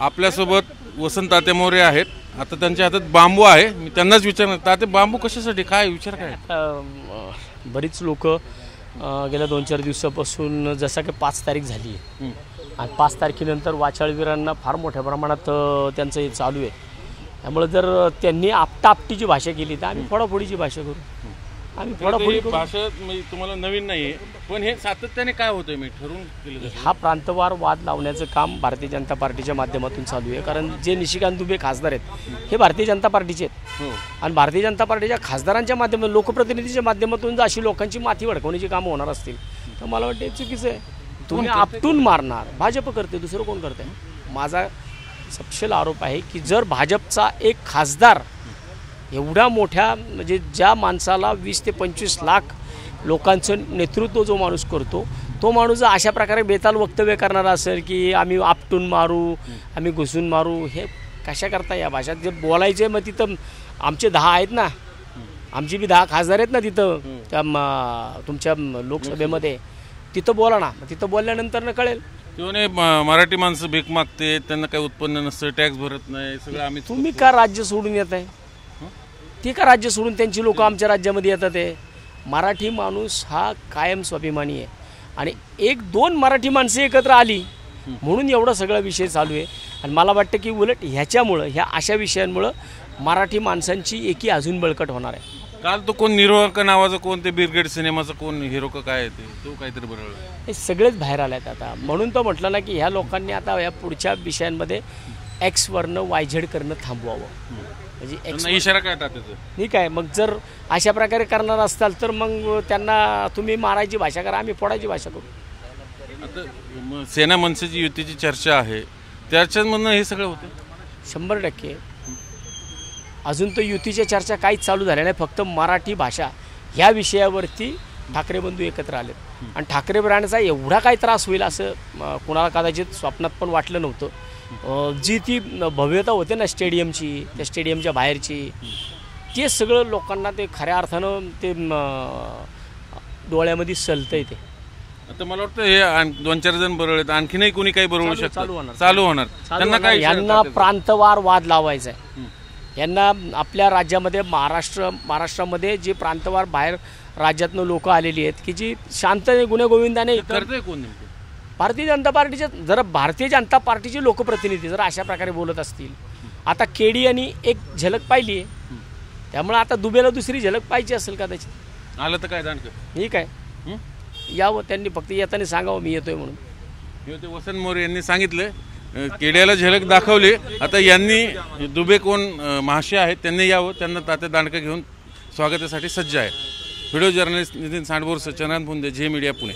आपल्यासोबत वसंत ताते मोरे आहेत। आता त्यांच्या हातात बांबू आहे। मी त्यांनाच विचारणार, ताते बांबू कशासाठी, काय विचार काय? बरीच लोक गेल्या 2-4 दिवसापासून, जसं की 5 तारीख झाली आहे आणि 5 तारखेनंतर वाचाळवीरांना फार मोठ्या प्रमाणात त्यांचं हे चालू आहे। त्यामुळे जर त्यांनी आपटापटीची भाषा केली तर आम्ही फोडाफोडीची भाषा करू। आम्ही फोडाफोडी भाषा तुम्हाला नवीन नाही आहे, पण हे सातत्याने काय होतंय मी ठरवून केलं हा प्रांतवार वाद लावण्याचं काम भारतीय जनता पार्टीच्या माध्यमातून चालू आहे। कारण जे निशिकांत दुबे खासदार आहेत हे भारतीय जनता पार्टीचे आहेत आणि भारतीय जनता पार्टीच्या खासदारांच्या माध्यमातून, लोकप्रतिनिधीच्या माध्यमातून जर अशी लोकांची माथी भडकवण्याची कामं होणार असतील तर मला वाटतं हे चुकीचं आहे। तुम्ही आपटून मारणार, भाजप करते, दुसरं कोण करते? माझा सपशेल आरोप आहे की जर भाजपचा एक खासदार एवढ्या मोठ्या, म्हणजे ज्या माणसाला 20 ते 25 लाख लोकांचं नेतृत्व जो माणूस करतो, तो माणूस जर अशा प्रकारे बेताल वक्तव्य करणारा असेल की आम्ही आपटून मारू, आम्ही घुसून मारू, हे कशा करता? या भाषेत जे बोलायचे, मग तिथं आमचे 10 आहेत ना, आमची बी 10 खासदार आहेत ना तिथं त्या तुमच्या लोकसभेमध्ये, तिथं बोला ना, तिथं बोलल्यानंतर कळेल। मराठी माणसं भीक मागते, त्यांना काही उत्पन्न नसतं, टॅक्स भरत नाही, सगळं आम्ही। तुम्ही का राज्य सोडून येत आहे? ते का राज्य सोडून त्यांची लोक आमच्या राज्यामध्ये येतात? आहे मराठी माणूस हा कायम स्वाभिमानी आहे आणि 1-2 मराठी माणसं एकत्र आली म्हणून एवढा सगळा विषय चालू आहे। आणि मला वाटतं की उलट ह्याच्यामुळं, ह्या अशा विषयांमुळं मराठी माणसांची एकी अजून बळकट होणार आहे। काल तो कोण निर्वाहक नावाचा, कोण ते बिरगेड सिनेमाचा कोण हिरो का काय ते, तो काहीतरी बरळला, हे सगळेच बाहेर आले आहेत आता। म्हणून तो म्हटलं ना की ह्या लोकांनी आता या पुढच्या विषयांमध्ये एक्सवरनं YZ करणं थांबवावं। म्हणजे इशारा काय त्याचा? ठीक आहे, मग जर अशा प्रकारे करणार असताल तर मग त्यांना तुम्ही मारायची भाषा करा, आम्ही फोडायची भाषा करू। आता सेना मनसेची युतीची चर्चा आहे, त्याच्यामधनं हे सगळं होतं 100%। अजून तर युतीच्या चर्चा काहीच चालू झाल्या नाही, फक्त मराठी भाषा ह्या विषयावरती ठाकरे बंधू एकत्र आलेत आणि ठाकरे ब्रँडचा एवढा काही त्रास होईल असं कुणाला कदाचित स्वप्नात पण वाटलं नव्हतं। जी ती भव्यता होते ना स्टेडियमची, त्या स्टेडियमच्या बाहेरची, ते सगळं लोकांना ते खऱ्या अर्थानं ते डोळ्यामध्ये सलतंय ते। आता मला वाटतं हे 2-4 जण बरोबर, आणखीनही कोणी काही बरोबर शकतं, चालू होणार त्यांना काय? यांना प्रांतवार वाद लावायचा आहे। यांना आपल्या राज्यामध्ये, महाराष्ट्रामध्ये जे प्रांतवार बाहेर राज्यातनं लोक आलेली आहेत की जी शांत गुण्यागोविंदाने करते कोण नेमकं? भारतीय जनता पार्टीचे, जर भारतीय जनता पार्टीचे लोकप्रतिनिधी जर अशा प्रकारे बोलत असतील, आता केडी यांनी एक झलक पाहिली आहे, त्यामुळे आता दुबेला दुसरी झलक पाहिजे असेल कदाचित। आलं तर काय दांडक, ठीक आहे, यावं त्यांनी, फक्त येताना सांगावं मी येतोय म्हणून। ते वसंत मोरे यांनी सांगितलं, केड्याला झलक दाखवली, आता यांनी दुबे कोण महाशय आहेत त्यांनी यावं, त्यांना ताते दांडकं घेऊन स्वागतासाठी सज्ज आहे। Video journalist Nitin Sandbhor, Chandrakant Punde, Zee media, Pune.